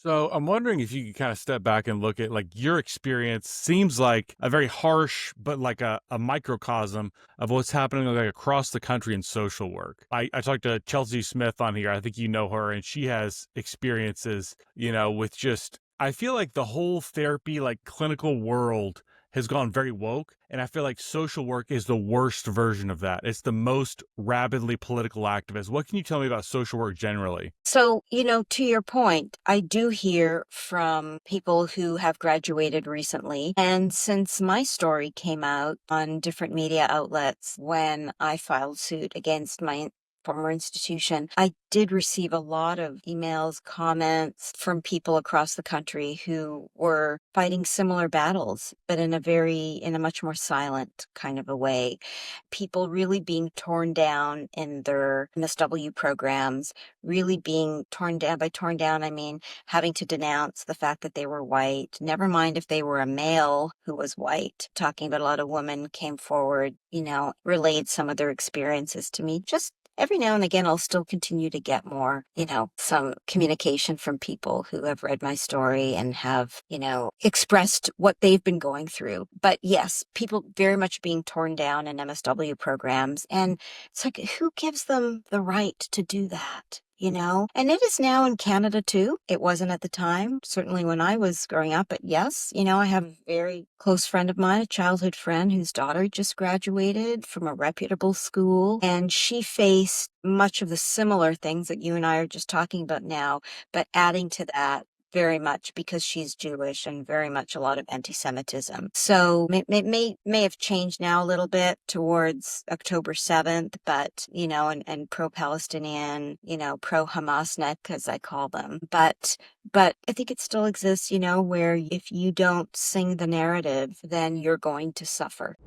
So I'm wondering if you could kind of step back and look at like your experience seems like a very harsh, but like a microcosm of what's happening like across the country in social work. I talked to Chelsea Smith on here. I think you know her, and she has experiences, with just I feel like the whole therapy, like clinical world has gone very woke. And I feel like social work is the worst version of that. It's the most rabidly political activist. What can you tell me about social work generally? So, to your point, I do hear from people who have graduated recently. And since my story came out on different media outlets when I filed suit against my former institution, I did receive a lot of emails, comments from people across the country who were fighting similar battles, but in a much more silent kind of a way. People really being torn down in their MSW programs, really being torn down. By torn down, I mean having to denounce the fact that they were white, never mind if they were a male who was white. Talking about a lot of women came forward, relayed some of their experiences to me. Just every now and again, I'll still continue to get more, some communication from people who have read my story and have, expressed what they've been going through. But yes, people very much being torn down in MSW programs. And it's like, who gives them the right to do that? And it is now in Canada too. It wasn't at the time, certainly when I was growing up. But yes, I have a very close friend of mine, a childhood friend whose daughter just graduated from a reputable school. And she faced much of the similar things that you and I are just talking about now, but adding to that, very much because she's Jewish and very much a lot of anti-Semitism. So may have changed now a little bit towards October 7th, but, and pro-Palestinian, pro-Hamasnik, as I call them. But I think it still exists, where if you don't sing the narrative, then you're going to suffer.